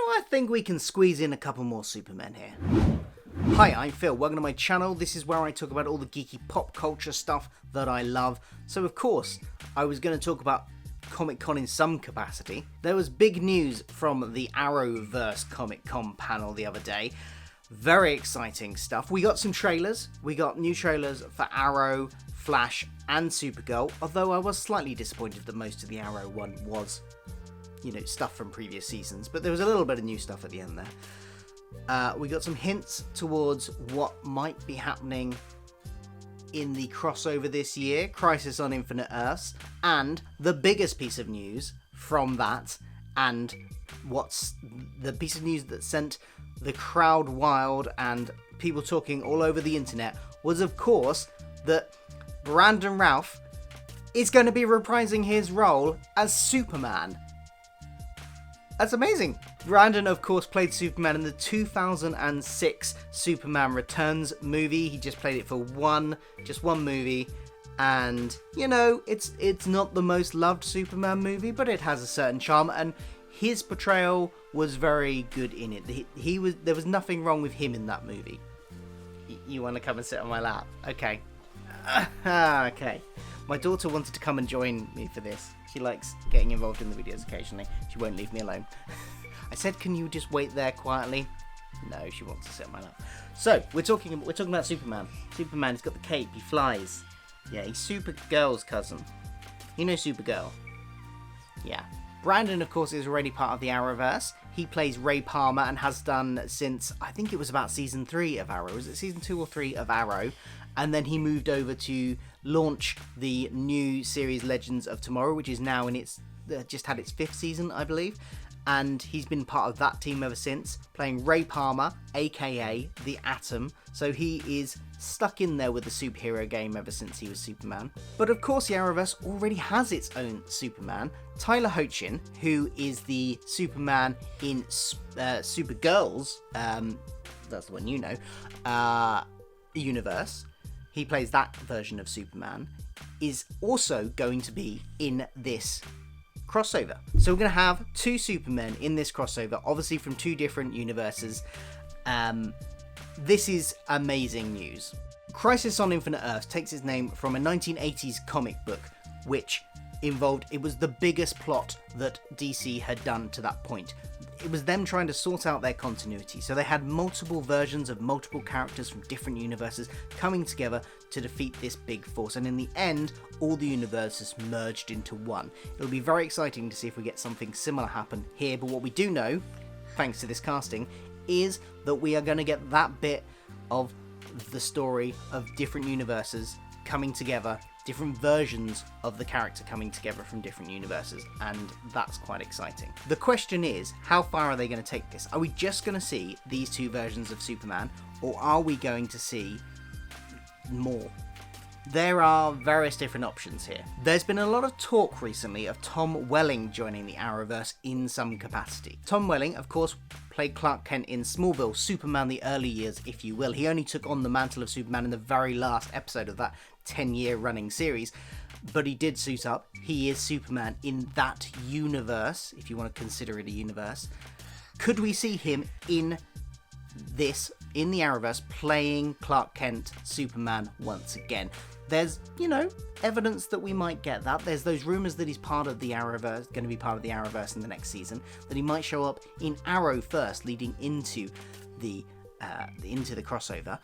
I think we can squeeze in a couple more Supermen here. Hi, I'm Phil. Welcome to my channel. This is where I talk about all the geeky pop culture stuff that I love. So of course, I was going to talk about Comic-Con in some capacity. There was big news from the Arrowverse Comic-Con panel the other day. Very exciting stuff. We got some trailers. We got new trailers for Arrow, Flash, and Supergirl. Although I was slightly disappointed that most of the Arrow one was, stuff from previous seasons. But there was a little bit of new stuff at the end there. We got some hints towards what might be happening in the crossover this year, Crisis on Infinite Earths, and the biggest piece of news from that, and what's the piece of news that sent the crowd wild and people talking all over the internet, was of course that Brandon Routh is going to be reprising his role as Superman. That's amazing. Brandon, of course, played Superman in the 2006 Superman Returns movie. He just played it for just one movie. And, it's not the most loved Superman movie, but it has a certain charm. And his portrayal was very good in it. There was nothing wrong with him in that movie. You want to come and sit on my lap? Okay. Okay. My daughter wanted to come and join me for this. She likes getting involved in the videos occasionally. She won't leave me alone. I said, can you just wait there quietly? No, she wants to sit on my lap. So, we're talking about Superman. Superman, he's got the cape, he flies. Yeah, he's Supergirl's cousin. You know Supergirl? Yeah. Brandon, of course, is already part of the Arrowverse. He plays Ray Palmer and has done since, I think it was about season 3 of Arrow. Was it season 2 or 3 of Arrow? And then he moved over to launch the new series Legends of Tomorrow, which is now in just had its 5th season, I believe. And he's been part of that team ever since, playing Ray Palmer, aka the Atom. So he is stuck in there with the superhero game ever since he was Superman. But of course the Arrowverse already has its own Superman, Tyler Hoechlin, who is the Superman in Supergirl's, that's the one you know, universe. He plays that version of Superman, is also going to be in this crossover. So we're going to have 2 Supermen in this crossover, obviously from 2 different universes. This is amazing news. Crisis on Infinite Earths takes its name from a 1980s comic book, which it was the biggest plot that DC had done to that point. It was them trying to sort out their continuity. So they had multiple versions of multiple characters from different universes coming together to defeat this big force. And in the end, all the universes merged into one. It'll be very exciting to see if we get something similar happen here. But what we do know, thanks to this casting, is that we are going to get that bit of the story of different universes coming together, different versions of the character coming together from different universes, and that's quite exciting. The question is, how far are they going to take this? Are we just going to see these 2 versions of Superman, or are we going to see more? There are various different options here. There's been a lot of talk recently of Tom Welling joining the Arrowverse in some capacity. Tom Welling, of course, played Clark Kent in Smallville, Superman the early years, if you will. He only took on the mantle of Superman in the very last episode of that 10-year running series, but he did suit up. He is Superman in that universe, if you want to consider it a universe. Could we see him in the Arrowverse, playing Clark Kent Superman once again? There's, evidence that we might get that. There's those rumours that he's part of the Arrowverse, going to be part of the Arrowverse in the next season, that he might show up in Arrow first, leading into the crossover.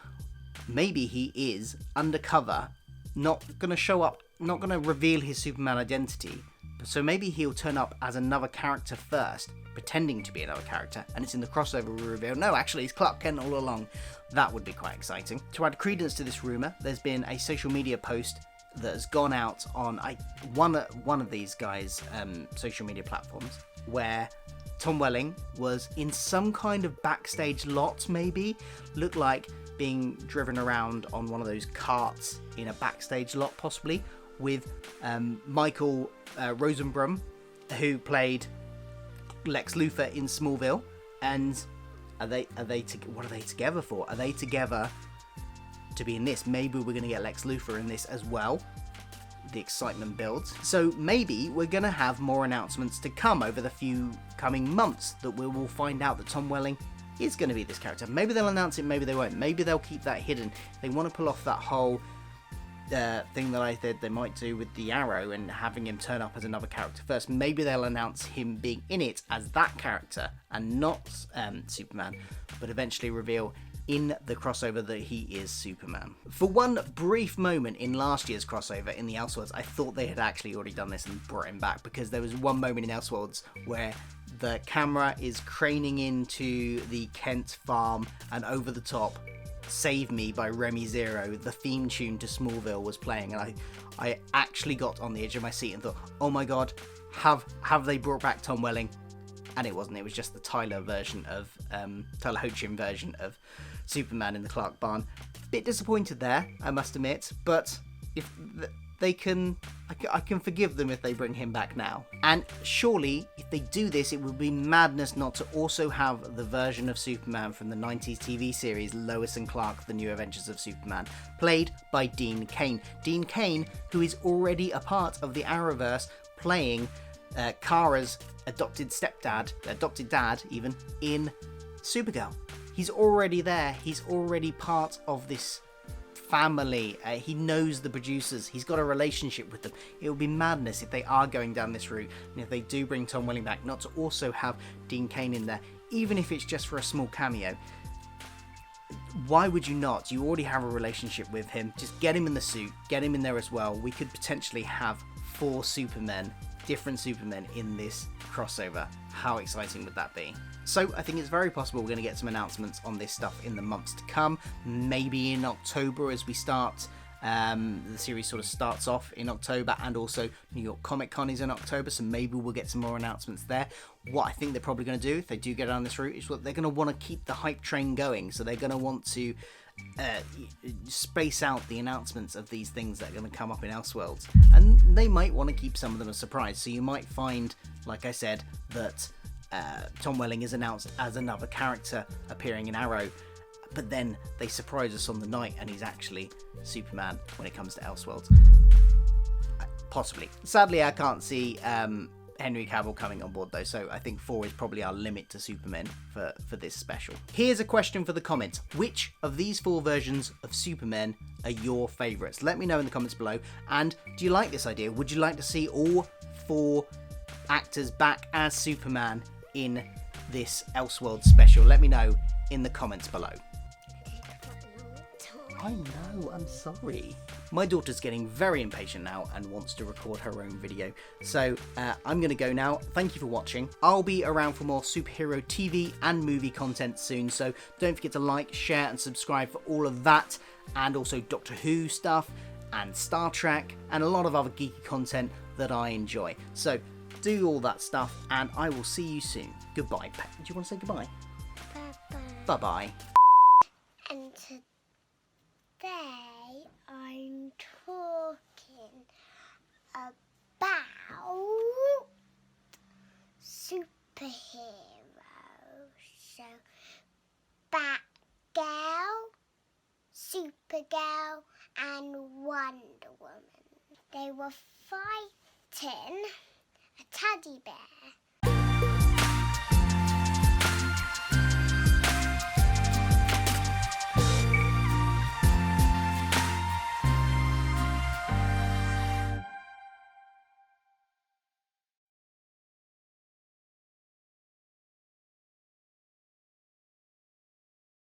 Maybe he is undercover, not going to show up, not going to reveal his Superman identity. So maybe he'll turn up as another character first, pretending to be another character, and it's in the crossover we reveal, no, actually, it's Clark Kent all along. That would be quite exciting. To add credence to this rumour, there's been a social media post that has gone out on one of these guys' social media platforms, where Tom Welling was in some kind of backstage lot, maybe, looked like being driven around on one of those carts in a backstage lot, possibly, with Michael Rosenbaum, who played Lex Luthor in Smallville. And what are they together for? Are they together to be in this? Maybe we're going to get Lex Luthor in this as well. the excitement builds. So maybe we're going to have more announcements to come over the few coming months that we will find out that Tom Welling is going to be this character. Maybe they'll announce it, maybe they won't. Maybe they'll keep that hidden. They want to pull off that whole thing that I said they might do with the Arrow and having him turn up as another character first. Maybe they'll announce him being in it as that character and not Superman, but eventually reveal in the crossover that he is Superman. For one brief moment in last year's crossover in the Elseworlds, I thought they had actually already done this and brought him back, because there was one moment in Elseworlds where the camera is craning into the Kent farm, and over the top, Save Me by Remy Zero, the theme tune to Smallville, was playing, and I actually got on the edge of my seat and thought, oh my god, have they brought back Tom Welling? And it wasn't. It was just the Tyler Hoechlin version of Superman in the Clark barn. Bit disappointed there, I must admit, but if they can, I can forgive them if they bring him back now. And surely, if they do this, it would be madness not to also have the version of Superman from the 90s TV series Lois and Clark, The New Adventures of Superman, played by Dean Cain. Dean Cain, who is already a part of the Arrowverse, playing Kara's adopted dad even, in Supergirl. He's already there. He's already part of this family. He knows the producers. He's got a relationship with them. It would be madness if they are going down this route, and if they do bring Tom Welling back, not to also have Dean Cain in there, even if it's just for a small cameo. Why would you not? You already have a relationship with him. Just get him in the suit, get him in there as well. We could potentially have 4 Supermen, different Supermen, in this crossover. How exciting would that be? So I think it's very possible we're going to get some announcements on this stuff in the months to come. Maybe in October, as we start, the series sort of starts off in October, and also New York Comic Con is in October, so maybe we'll get some more announcements there. What I think they're probably going to do, if they do get down this route, is what they're going to want to keep the hype train going. So they're going to want to space out the announcements of these things that are going to come up in Elseworlds, and they might want to keep some of them a surprise. So you might find, like I said, that Tom Welling is announced as another character appearing in Arrow, but then they surprise us on the night and he's actually Superman when it comes to Elseworlds. Possibly. Sadly, I can't see Henry Cavill coming on board though, so I think 4 is probably our limit to Supermen for this special. Here's a question for the comments. Which of these 4 versions of Supermen are your favourites? Let me know in the comments below. And do you like this idea? Would you like to see all 4 actors back as Superman in this Elseworlds special? Let me know in the comments below. I know, I'm sorry. My daughter's getting very impatient now and wants to record her own video. So I'm going to go now. Thank you for watching. I'll be around for more superhero TV and movie content soon. So don't forget to like, share and subscribe for all of that. And also Doctor Who stuff and Star Trek and a lot of other geeky content that I enjoy. So do all that stuff and I will see you soon. Goodbye. Do you want to say goodbye? Bye-bye. Bye-bye. And today I'm talking about superheroes. So, Batgirl, Supergirl and Wonder Woman. They were fighting a teddy bear.